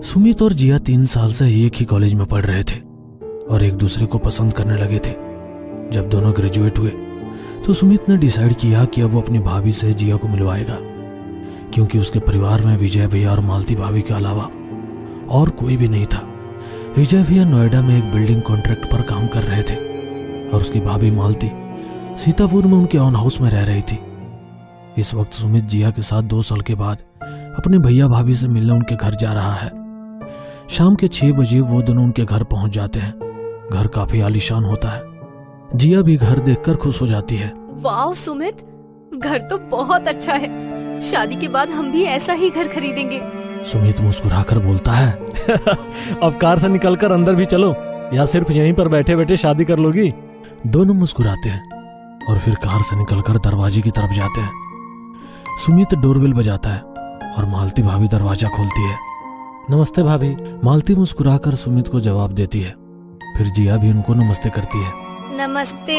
सुमित और जिया 3 साल से एक ही कॉलेज में पढ़ रहे थे और एक दूसरे को पसंद करने लगे थे। जब दोनों ग्रेजुएट हुए तो सुमित ने डिसाइड किया कि अब वो अपनी भाभी से जिया को मिलवाएगा, क्योंकि उसके परिवार में विजय भैया और मालती भाभी के अलावा और कोई भी नहीं था। विजय भैया नोएडा में एक बिल्डिंग कॉन्ट्रैक्ट पर काम कर रहे थे और उसकी भाभी मालती सीतापुर में उनके ऑन हाउस में रह रही थी। इस वक्त सुमित जिया के साथ 2 साल के बाद अपने भैया भाभी से मिलने उनके घर जा रहा है। शाम के 6 बजे वो दोनों उनके घर पहुंच जाते हैं। घर काफी आलीशान होता है। जिया भी घर देखकर खुश हो जाती है। वाह सुमित, घर तो बहुत अच्छा है। शादी के बाद हम भी ऐसा ही घर खरीदेंगे। सुमित मुस्कुराकर बोलता है अब कार से निकलकर अंदर भी चलो, या सिर्फ यहीं पर बैठे बैठे शादी कर लोगी? दोनों मुस्कुराते हैं और फिर कार से निकलकर दरवाजे की तरफ जाते हैं। सुमित डोरबेल बजाता है और मालती भाभी दरवाजा खोलती है। नमस्ते भाभी। मालती मुस्कुराकर सुमित को जवाब देती है। फिर जिया भी उनको नमस्ते करती है। नमस्ते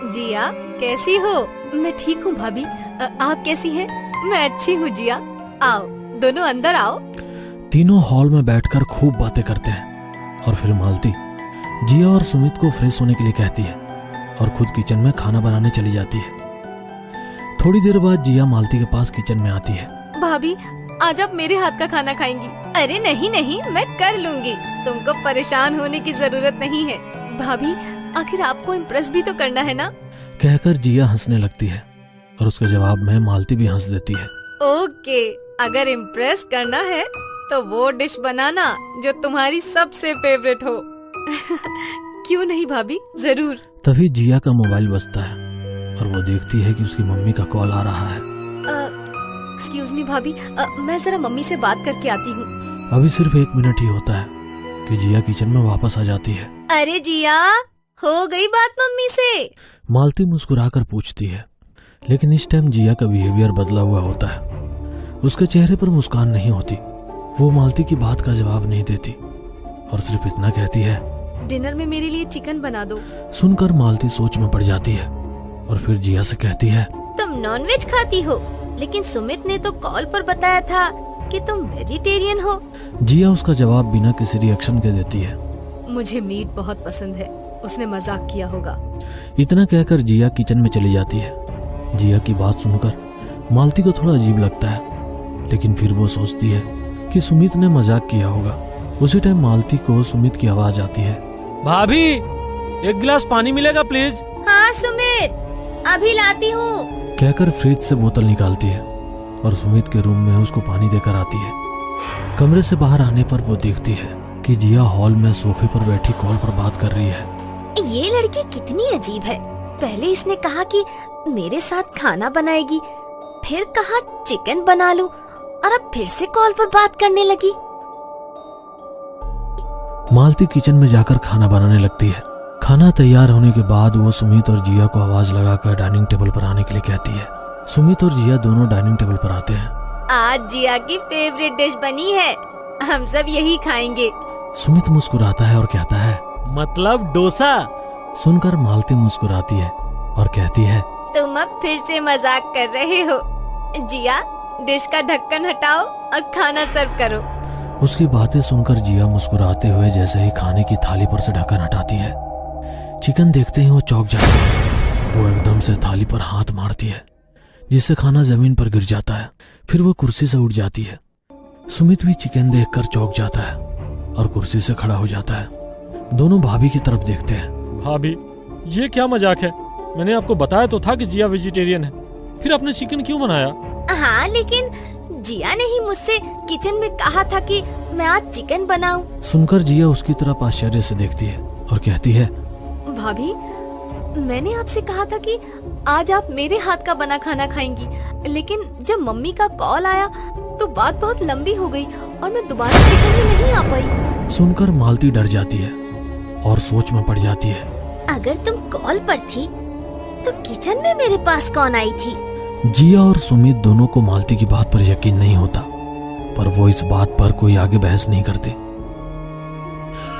जिया, कैसी हो? मैं ठीक हूँ भाभी, आप कैसी हैं? मैं अच्छी हूँ जिया। आओ दोनों अंदर आओ। तीनों हॉल में बैठकर खूब बातें करते हैं और फिर मालती जिया और सुमित को फ्रेश होने के लिए कहती है और खुद किचन में खाना बनाने चली जाती है। थोड़ी देर बाद जिया मालती के पास किचन में आती है। भाभी आज आप मेरे हाथ का खाना खाएंगी? अरे नहीं नहीं, मैं कर लूंगी, तुमको परेशान होने की जरूरत नहीं है। भाभी आखिर आपको इम्प्रेस भी तो करना है ना? कहकर जिया हंसने लगती है और उसके जवाब में मालती भी हंस देती है। ओके, अगर इम्प्रेस करना है तो वो डिश बनाना जो तुम्हारी सबसे फेवरेट हो। क्यों नहीं भाभी, जरूर। तभी जिया का मोबाइल बजता है और वो देखती है कि उसकी मम्मी का कॉल आ रहा है। एक्सक्यूज मी भाभी, मैं जरा मम्मी से बात करके आती हूँ। अभी सिर्फ 1 मिनट ही होता है कि जिया किचन में वापस आ जाती है। अरे जिया, हो गई बात मम्मी से? मालती मुस्कुराकर पूछती है, लेकिन इस टाइम जिया का बिहेवियर बदला हुआ होता है। उसके चेहरे पर मुस्कान नहीं होती। वो मालती की बात का जवाब नहीं देती और सिर्फ इतना कहती है, डिनर में मेरे लिए चिकन बना दो। सुनकर मालती सोच में पड़ जाती है और फिर जिया से कहती है, तुम नॉनवेज खाती हो, लेकिन सुमित ने तो कॉल पर बताया था कि तुम वेजिटेरियन हो। जिया उसका जवाब बिना किसी रिएक्शन के देती है। मुझे मीट बहुत पसंद है, उसने मजाक किया होगा। इतना कहकर जिया किचन में चली जाती है। जिया की बात सुनकर मालती को थोड़ा अजीब लगता है, लेकिन फिर वो सोचती है कि सुमित ने मजाक किया होगा। उसी टाइम मालती को सुमित की आवाज आती है। भाभी 1 गिलास पानी मिलेगा प्लीज? हाँ सुमित, अभी लाती हूँ, कहकर फ्रिज से बोतल निकालती है और सुमित के रूम में उसको पानी देकर आती है। कमरे से बाहर आने पर वो देखती है कि जिया हॉल में सोफे पर बैठी कॉल पर बात कर रही है। ये लड़की कितनी अजीब है। पहले इसने कहा कि मेरे साथ खाना बनाएगी, फिर कहा चिकन बना लूं, और अब फिर से कॉल पर बात करने लगी। मालती किचन में जाकर खाना बनाने लगती है। खाना तैयार होने के बाद वो सुमित और जिया को आवाज लगाकर डाइनिंग टेबल पर आने के लिए कहती है। सुमित और जिया दोनों डाइनिंग टेबल पर आते हैं। आज जिया की फेवरेट डिश बनी है, हम सब यही खाएंगे। सुमित मुस्कुराता है और कहता है, मतलब डोसा? सुनकर मालती मुस्कुराती है और कहती है, तुम अब फिर से मजाक कर रहे हो। जिया, डिश का ढक्कन हटाओ और खाना सर्व करो। उसकी बातें सुनकर जिया मुस्कुराते हुए जैसे ही खाने की थाली पर से ढक्कन हटाती है, चिकन देखते ही वो चौंक जाती है। वो एकदम से थाली पर हाथ मारती है, जिससे खाना जमीन पर गिर जाता है। फिर वो कुर्सी से उठ जाती है। सुमित भी चिकन देखकर चौंक जाता है और कुर्सी से खड़ा हो जाता है। दोनों भाभी की तरफ देखते हैं। भाभी ये क्या मजाक है? मैंने आपको बताया तो था कि जिया वेजिटेरियन है, फिर आपने चिकन क्यों बनाया? हाँ, लेकिन जिया ने ही मुझसे किचन में कहा था कि मैं आज चिकन बनाऊं। सुनकर जिया उसकी तरफ आश्चर्य से देखती है और कहती है, भाभी मैंने आपसे कहा था कि आज आप मेरे हाथ का बना खाना खाएंगी, लेकिन जब मम्मी का कॉल आया तो बात बहुत लंबी हो गई और मैं दोबारा किचन में नहीं आ पाई। सुनकर मालती डर जाती है और सोच में पड़ जाती है। अगर तुम कॉल पर थी तो किचन में मेरे पास कौन आई थी? जिया और सुमित दोनों को मालती की बात पर यकीन नहीं होता, पर वो इस बात पर कोई आगे बहस नहीं करते।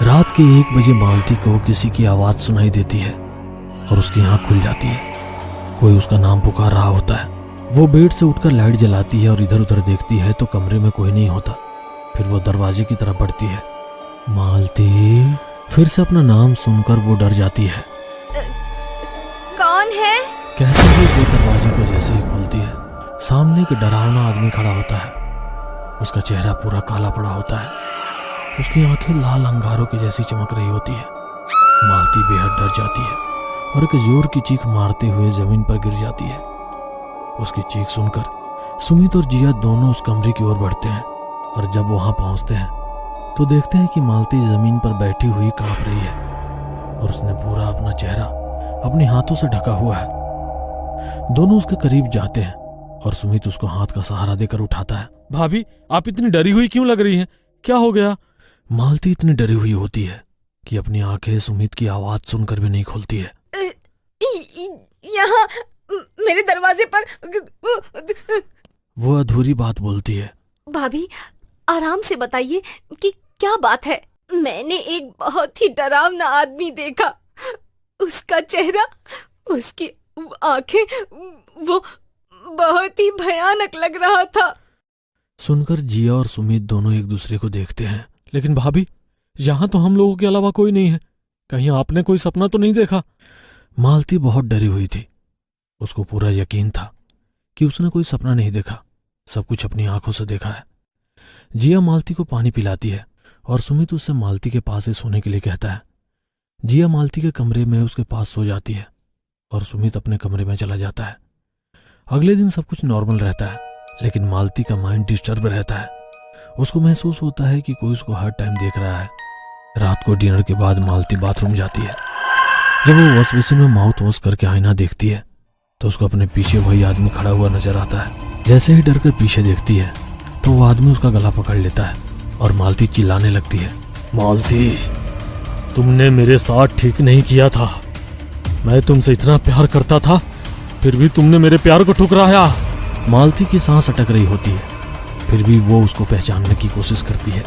रात के 1 बजे मालती को किसी की आवाज सुनाई देती है और उसकी आंख खुल जाती है। कोई उसका नाम पुकार रहा होता है। वो बेड से उठकर लाइट जलाती है और इधर उधर देखती है तो कमरे में कोई नहीं होता। फिर वो दरवाजे की तरफ बढ़ती है। मालती। फिर से अपना नाम सुनकर वो डर जाती है। कौन है? कहते हुए वो दरवाजे को जैसे ही खोलती है, सामने एक डरावना आदमी खड़ा होता है। उसका चेहरा पूरा काला पड़ा होता है, उसकी आंखें लाल अंगारों की जैसी चमक रही होती है। मालती बेहद डर जाती है और एक जोर की चीख मारते हुए जमीन पर गिर जाती है। उसकी चीख सुनकर सुमित और जिया दोनों उस कमरे की ओर बढ़ते हैं और जब वहां पहुंचते हैं तो देखते हैं कि मालती जमीन पर बैठी हुई कांप रही है और उसने पूरा अपना चेहरा अपने हाथों से ढका हुआ है। दोनों उसके करीब जाते हैं और सुमित उसको हाथ का सहारा देकर उठाता है। भाभी, आप इतनी डरी हुई क्यों लग रही हैं? क्या हो गया? मालती इतनी डरी हुई होती है कि अपनी आंखें सुमित की आवाज सुनकर भी नहीं खोलती है। यहाँ मेरे दरवाजे पर। वो अधूरी बात बोलती है। भाभी, आराम से बताइए कि क्या बात है। मैंने एक बहुत ही डरावना आदमी देखा। उसका चेहरा, उसकी आंखें, वो बहुत ही भयानक लग रहा था। सुनकर जिया और सुमित दोनों एक दूसरे को देखते हैं। लेकिन भाभी, यहाँ तो हम लोगों के अलावा कोई नहीं है। कहीं आपने कोई सपना तो नहीं देखा? मालती बहुत डरी हुई थी। उसको पूरा यकीन था कि उसने कोई सपना नहीं देखा, सब कुछ अपनी आंखों से देखा है। जिया मालती को पानी पिलाती है और सुमित उससे मालती के पास ही सोने के लिए कहता है। जिया मालती के कमरे में उसके पास सो जाती है और सुमित अपने कमरे में चला जाता है। अगले दिन सब कुछ नॉर्मल रहता है, लेकिन मालती का माइंड डिस्टर्ब रहता है। उसको महसूस होता है कि कोई उसको हर टाइम देख रहा है। रात को डिनर के बाद मालती बाथरूम जाती है। जब वो वॉश बेसिन में माउथ वॉश करके आईना देखती है तो उसको अपने पीछे वही आदमी खड़ा हुआ नजर आता है। जैसे ही डर कर पीछे देखती है तो वो आदमी उसका गला पकड़ लेता है और मालती चिल्लाने लगती है। मालती, तुमने मेरे साथ ठीक नहीं किया था। मैं तुमसे इतना प्यार करता था, फिर भी तुमने मेरे प्यार को ठुकराया। मालती की सांस अटक रही होती है, फिर भी वो उसको पहचानने की कोशिश करती है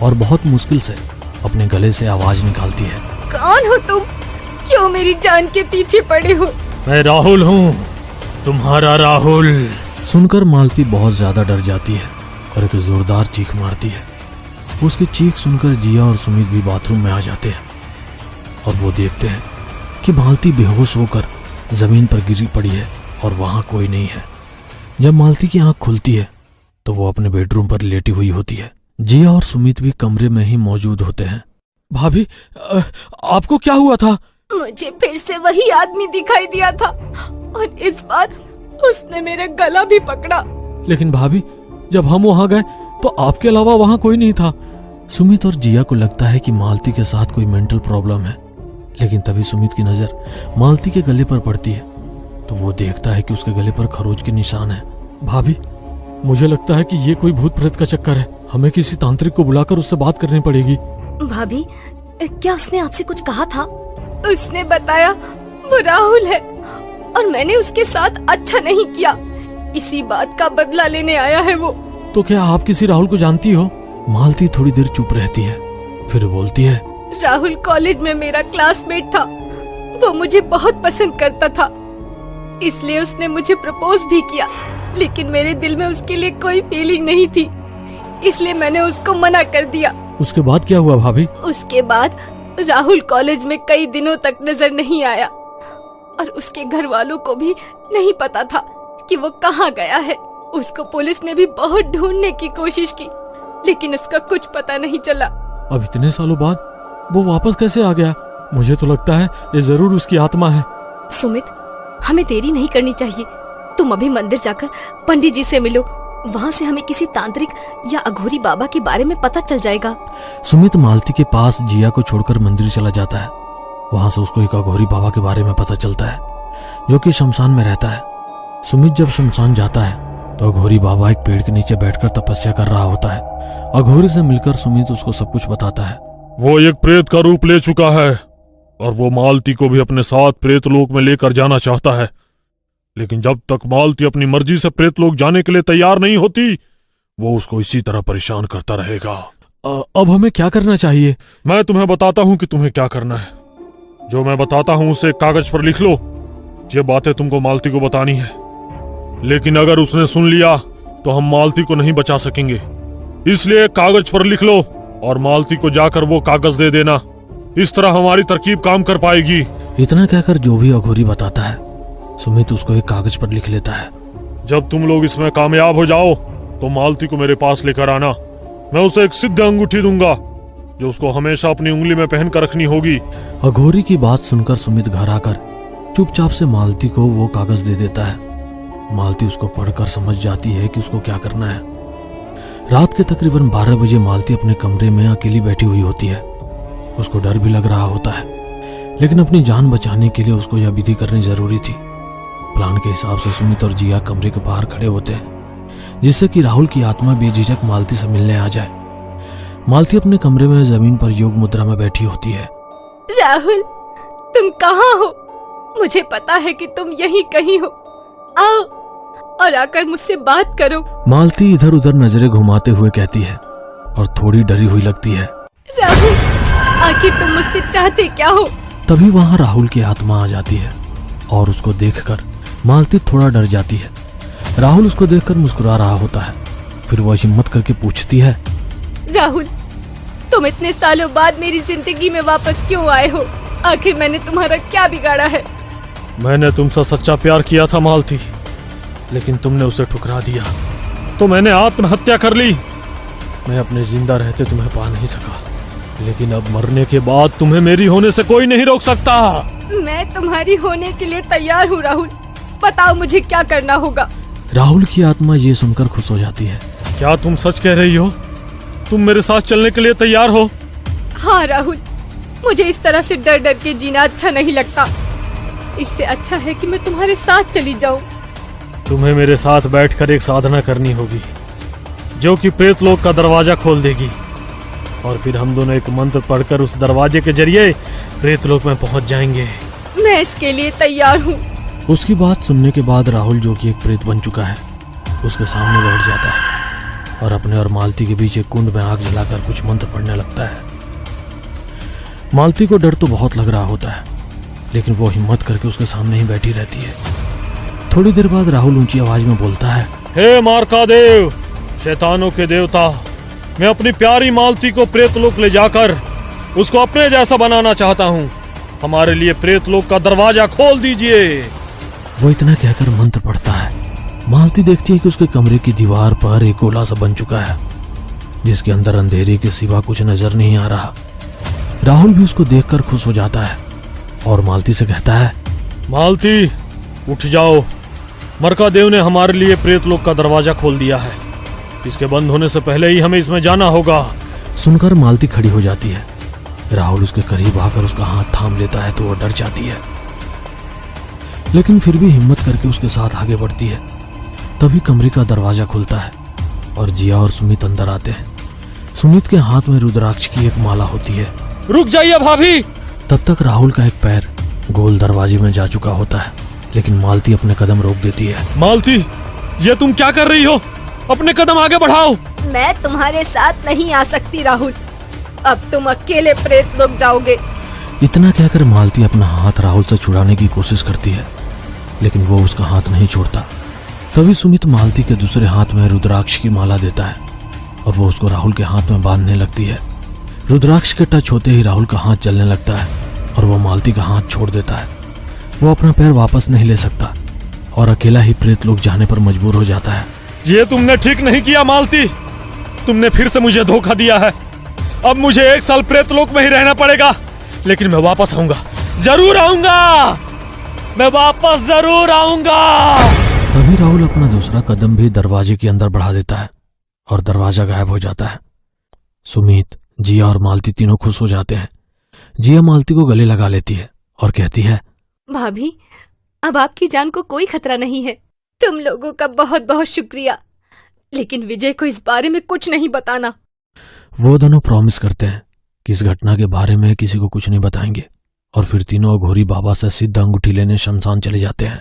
और बहुत मुश्किल से अपने गले से आवाज निकालती है। कौन हो तुम? क्यों मेरी जान के पीछे पड़े हो? मैं राहुल हूँ, तुम्हारा राहुल। सुनकर मालती बहुत ज्यादा डर जाती है और एक जोरदार चीख मारती है। उसकी चीख सुनकर जिया और सुमित भी बाथरूम में आ जाते हैं और वो देखते हैं कि मालती बेहोश होकर जमीन पर गिरी पड़ी है और वहां कोई नहीं है। जब मालती की आंख खुलती है तो वो अपने बेडरूम पर लेटी हुई होती है। जिया और सुमित भी कमरे में ही मौजूद होते हैं। भाभी, आपको क्या हुआ था? मुझे फिर से वही आदमी दिखाई दिया था और इस बार उसने मेरा गला भी पकड़ा। लेकिन भाभी, जब हम वहां गए तो आपके अलावा वहां कोई नहीं था। सुमित और जिया को लगता है कि मालती के साथ कोई मेंटल प्रॉब्लम है, लेकिन तभी सुमित की नजर मालती के गले पर पड़ती है तो वो देखता है कि उसके गले पर खरोच के निशान है। भाभी, मुझे लगता है कि ये कोई भूत प्रेत का चक्कर है। हमें किसी तांत्रिक को बुलाकर उससे बात करनी पड़ेगी। भाभी, क्या उसने आपसे कुछ कहा था? उसने बताया वो राहुल है और मैंने उसके साथ अच्छा नहीं किया। इसी बात का बदला लेने आया है वो। तो क्या आप किसी राहुल को जानती हो? मालती थोड़ी देर चुप रहती है, फिर बोलती है। राहुल कॉलेज में मेरा क्लासमेट था। वो मुझे बहुत पसंद करता था, इसलिए उसने मुझे प्रपोज भी किया, लेकिन मेरे दिल में उसके लिए कोई फीलिंग नहीं थी, इसलिए मैंने उसको मना कर दिया। उसके बाद क्या हुआ भाभी? उसके बाद राहुल कॉलेज में कई दिनों तक नजर नहीं आया और उसके घर वालों को भी नहीं पता था कि वो कहाँ गया है। उसको पुलिस ने भी बहुत ढूंढने की कोशिश की, लेकिन उसका कुछ पता नहीं चला। अब इतने सालों बाद वो वापस कैसे आ गया? मुझे तो लगता है ये जरूर उसकी आत्मा है। सुमित, हमें देरी नहीं करनी चाहिए। तुम अभी मंदिर जाकर पंडित जी से मिलो, वहाँ से हमें किसी तांत्रिक या अघोरी बाबा के बारे में पता चल जाएगा। सुमित मालती के पास जिया को छोड़कर मंदिर चला जाता है। वहाँ से उसको एक अघोरी बाबा के बारे में पता चलता है, जो कि शमशान में रहता है। सुमित जब शमशान जाता है तो अघोरी बाबा एक पेड़ के नीचे बैठकर तपस्या कर रहा होता है। अघोरी से मिलकर सुमित उसको सब कुछ बताता है। वो एक प्रेत का रूप ले चुका है और वो मालती को भी अपने साथ प्रेतलोक में लेकर जाना चाहता है, लेकिन जब तक मालती अपनी मर्जी से प्रेतलोक जाने के लिए तैयार नहीं होती, वो उसको इसी तरह परेशान करता रहेगा। अब हमें क्या करना चाहिए? मैं तुम्हें बताता हूँ कि तुम्हें क्या करना है। जो मैं बताता हूँ उसे कागज पर लिख लो। ये बातें तुमको मालती को बतानी है, लेकिन अगर उसने सुन लिया तो हम मालती को नहीं बचा सकेंगे। इसलिए एक कागज पर लिख लो और मालती को जाकर वो कागज दे देना। इस तरह हमारी तरकीब काम कर पाएगी। इतना कहकर जो भी अघोरी बताता है सुमित उसको एक कागज पर लिख लेता है। जब तुम लोग इसमें कामयाब हो जाओ तो मालती को मेरे पास लेकर आना। मैं उसे एक सिद्ध अंगूठी दूंगा जो उसको हमेशा अपनी उंगली में पहन कर रखनी होगी। अघोरी की बात सुनकर सुमित घर आकर चुपचाप से मालती को वो कागज दे देता है। मालती उसको पढ़कर समझ जाती है कि उसको क्या करना है। रात के तकरीबन 12 बजे मालती अपने कमरे में अकेली बैठी हुई होती है। उसको डर भी लग रहा होता है, लेकिन अपनी जान बचाने के लिए उसको यह विधि करनी जरूरी थी। प्लान के हिसाब से सुमित और जिया कमरे के बाहर खड़े होते हैं, जिससे कि राहुल की आत्मा बेझिझक मालती से मिलने आ जाए। मालती अपने कमरे में जमीन पर योग मुद्रा में बैठी होती है। राहुल, तुम कहाँ हो? मुझे पता है कि तुम यहीं कहीं हो। आओ और आकर मुझसे बात करो। मालती इधर उधर नजरें घुमाते हुए कहती है और थोड़ी डरी हुई लगती है। राहुल, आखिर तुम मुझसे चाहते क्या हो? तभी वहां राहुल की आत्मा आ जाती है और उसको देखकर मालती थोड़ा डर जाती है। राहुल उसको देखकर मुस्कुरा रहा होता है। फिर वह हिम्मत करके पूछती है, राहुल, तुम इतने सालों बाद मेरी जिंदगी में वापस क्यों आए हो? आखिर मैंने तुम्हारा क्या बिगाड़ा है? मैंने तुमसे सच्चा प्यार किया था मालती, लेकिन तुमने उसे ठुकरा दिया तो मैंने आत्महत्या कर ली। मैं अपने जिंदा रहते तुम्हें पा नहीं सका, लेकिन अब मरने के बाद तुम्हें मेरी होने से कोई नहीं रोक सकता। मैं तुम्हारी होने के लिए तैयार हूँ राहुल। बताओ मुझे क्या करना होगा? राहुल की आत्मा ये सुनकर खुश हो जाती है। क्या तुम सच कह रही हो? तुम मेरे साथ चलने के लिए तैयार हो? हाँ राहुल, मुझे इस तरह से डर डर के जीना अच्छा नहीं लगता। इससे अच्छा है कि मैं तुम्हारे साथ चली जाऊं। तुम्हें मेरे साथ बैठकर एक साधना करनी होगी जो कि प्रेतलोक का दरवाजा खोल देगी, और फिर हम दोनों एक मंत्र पढ़कर उस दरवाजे के जरिए प्रेतलोक में पहुंच जाएंगे। मैं इसके लिए तैयार हूँ। उसकी बात सुनने के बाद राहुल, जो कि एक प्रेत बन चुका है, उसके सामने बैठ जाता है और अपने और मालती के बीच एक कुंड में आग जलाकर कुछ मंत्र पढ़ने लगता है। मालती को डर तो बहुत लग रहा होता है, लेकिन वो हिम्मत करके उसके सामने ही बैठी रहती है। थोड़ी देर बाद राहुल ऊंची आवाज में बोलता है, हे मार्कादेव, शैतानों के देवता, मैं अपनी प्यारी मालती को प्रेतलोक ले जाकर उसको अपने जैसा बनाना चाहता हूँ। हमारे लिए प्रेतलोक का दरवाजा खोल दीजिए। वो इतना कहकर मंत्र पढ़ता है। मालती देखती है कि उसके कमरे की दीवार पर एक गोला सा बन चुका है, जिसके अंदर अंधेरे के सिवा कुछ नजर नहीं आ रहा। राहुल भी उसको देखकर खुश हो जाता है और मालती से कहता है, मालती उठ जाओ, मरकादेव ने हमारे लिए प्रेतलोक का दरवाजा खोल दिया है। इसके बंद होने से पहले ही हमें इसमें जाना होगा। सुनकर मालती खड़ी हो जाती है। राहुल उसके करीब आकर उसका हाथ थाम लेता है तो वो डर जाती है, लेकिन फिर भी हिम्मत करके उसके साथ आगे बढ़ती है। तभी कमरे का दरवाजा खुलता है और जिया और सुमित अंदर आते हैं। सुमित के हाथ में रुद्राक्ष की एक माला होती है। रुक जाइए भाभी। तब तक राहुल का एक पैर गोल दरवाजे में जा चुका होता है, लेकिन मालती अपने कदम रोक देती है। मालती, ये तुम क्या कर रही हो? अपने कदम आगे बढ़ाओ। मैं तुम्हारे साथ नहीं आ सकती राहुल। अब तुम अकेले प्रेतलोक जाओगे। इतना कहकर मालती अपना हाथ राहुल से छुड़ाने की कोशिश करती है, लेकिन वो उसका हाथ नहीं छोड़ता। तभी सुमित मालती के दूसरे हाथ में रुद्राक्ष की माला देता है और वो उसको राहुल के हाथ में बांधने लगती है। रुद्राक्ष के टच होते ही राहुल का हाथ चलने लगता है और वो मालती का हाथ छोड़ देता है। वो अपना पैर वापस नहीं ले सकता और अकेला ही प्रेतलोक जाने पर मजबूर हो जाता है। ये तुमने ठीक नहीं किया मालती। तुमने फिर से मुझे धोखा दिया है। अब मुझे 1 साल प्रेतलोक में ही रहना पड़ेगा, लेकिन मैं वापस आऊंगा, जरूर आऊंगा। मैं वापस जरूर आऊंगा। तभी राहुल अपना दूसरा कदम भी दरवाजे के अंदर बढ़ा देता है और दरवाजा गायब हो जाता है। सुमित, जिया और मालती तीनों खुश हो जाते हैं। जिया मालती को गले लगा लेती है और कहती है, भाभी, अब आपकी जान को कोई खतरा नहीं है। तुम लोगों का बहुत बहुत शुक्रिया, लेकिन विजय को इस बारे में कुछ नहीं बताना। वो दोनों प्रॉमिस करते हैं कि इस घटना के बारे में किसी को कुछ नहीं बताएंगे और फिर तीनों अघोरी बाबा से सिद्ध अंगूठी लेने शमशान चले जाते हैं।